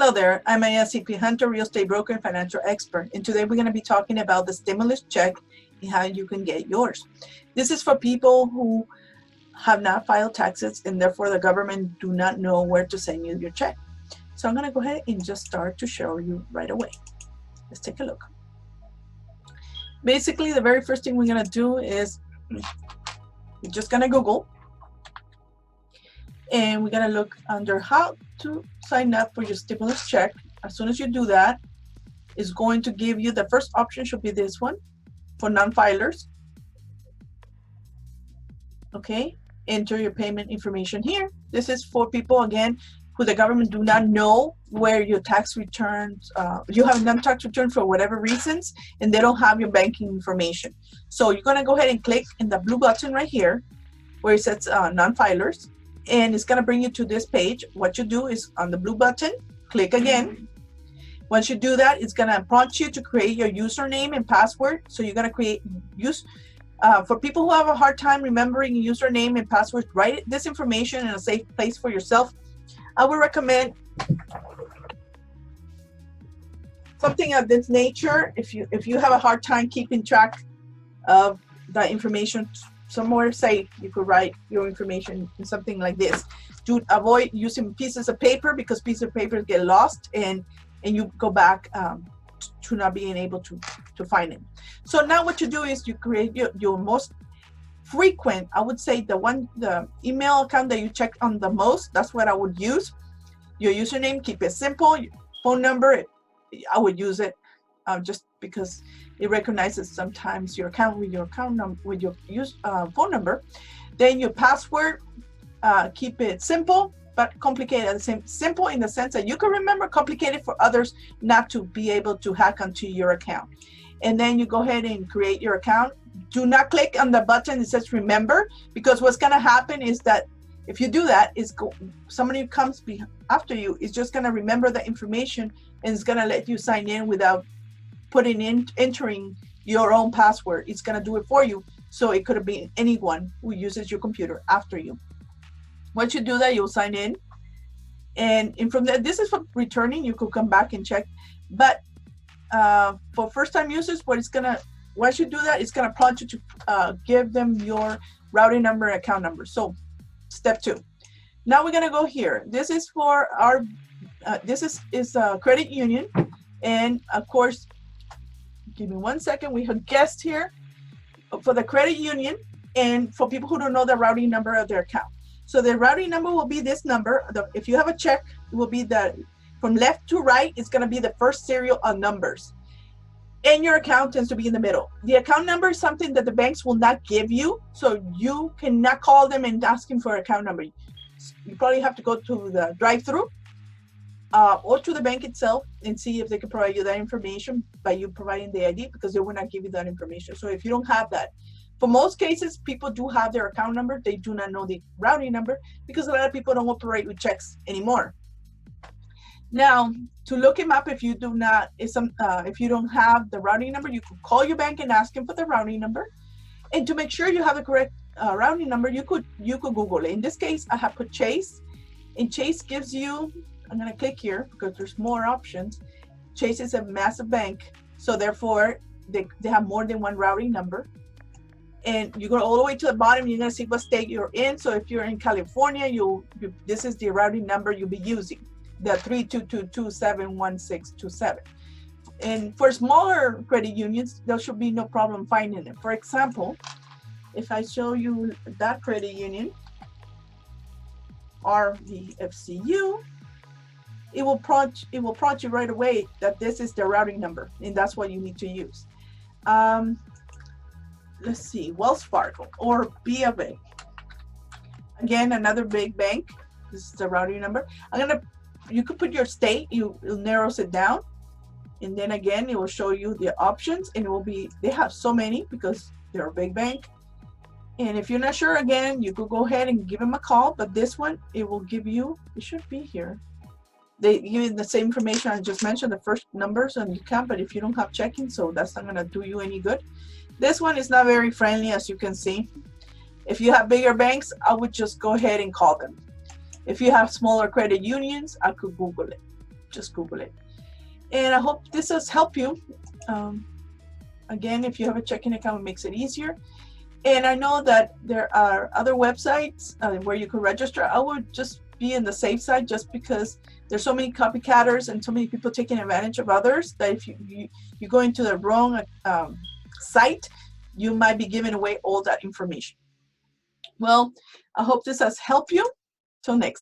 Hello there, I'm ASCP Hunter, real estate broker and financial expert, and today we're going to be talking about the stimulus check and how you can get yours. This is for people who have not filed taxes and therefore the government do not know where to send you your check. So I'm going to go ahead and just start to show you right away. Let's take a look. Basically, the very first thing we're going to do is you're just going to Google, and we're going to look under how to sign up for your stimulus check. As soon as you do that, it's going to give you, the first option should be this one for non-filers. Okay, enter your payment information here. This is for people, again, who the government do not know where your tax returns, you have non-tax return for whatever reasons, and they don't have your banking information. So you're going to go ahead and click in the blue button right here where it says non-filers, and it's going to bring you to this page. What you do is on the blue button, click again. Once you do that, it's going to prompt you to create your username and password. So you're going to for people who have a hard time remembering username and password, write this information in a safe place for yourself. I would recommend something of this nature. If you have a hard time keeping track of that information, somewhere safe, you could write your information in something like this. To avoid using pieces of paper, because pieces of paper get lost and you go back to not being able to find it. So now what you do is you create your most frequent, I would say the email account that you check on the most. That's what I would use. Your username, keep it simple. Your phone number, I would use it just because it recognizes sometimes your account with your phone number. Then your password, keep it simple but complicated at the same. Simple in the sense that you can remember, complicated for others not to be able to hack onto your account. And then you go ahead and create your account. Do not click on the button that says remember, because what's going to happen is that if you do that, somebody who comes after you is just going to remember the information and it's going to let you sign in without entering your own password. It's going to do it for you. So it could have been anyone who uses your computer after you. Once you do that, you'll sign in. And from there, this is for returning. You could come back and check. But for first-time users, once you do that, it's going to prompt you to give them your routing number and account number. So step 2. Now we're going to go here. This is for our, this is a credit union. And of course, give me 1 second. We have a guest here for the credit union and for people who don't know the routing number of their account. So the routing number will be this number. If you have a check, it will be from left to right, it's going to be the first serial of numbers. And your account tends to be in the middle. The account number is something that the banks will not give you. So you cannot call them and ask them for an account number. You probably have to go to the drive-through or to the bank itself and see if they can provide you that information by you providing the ID, because they will not give you that information. So if you don't have that, for most cases, people do have their account number. They do not know the routing number because a lot of people don't operate with checks anymore. Now, to look him up, if you don't have the routing number, you could call your bank and ask him for the routing number. And to make sure you have the correct routing number, you could Google it. In this case, I have put Chase, and Chase gives you, I'm going to click here because there's more options. Chase is a massive bank, so therefore they have more than one routing number. And you go all the way to the bottom, you're going to see what state you're in. So if you're in California, this is the routing number you'll be using, the 322271627. And for smaller credit unions, there should be no problem finding it. For example, if I show you that credit union, RVFCU, it will prompt you right away that this is the routing number, and that's what you need to use. Let's see, Wells Fargo or B of A. Again, another big bank. This is the routing number. You could put your state, it narrows it down. And then again, it will show you the options, and they have so many because they're a big bank. And if you're not sure, again, you could go ahead and give them a call, but this one, it will give you, it should be here. They give you the same information I just mentioned, the first numbers on your account, but if you don't have checking, so that's not gonna do you any good. This one is not very friendly, as you can see. If you have bigger banks, I would just go ahead and call them. If you have smaller credit unions, I could Google it. just Google it. And I hope this has helped you. Again, if you have a checking account, it makes it easier. And I know that there are other websites where you can register. I would just be in the safe side, just because there's so many copycatters and so many people taking advantage of others, that if you go into the wrong site, you might be giving away all that information. Well, I hope this has helped you. Till next.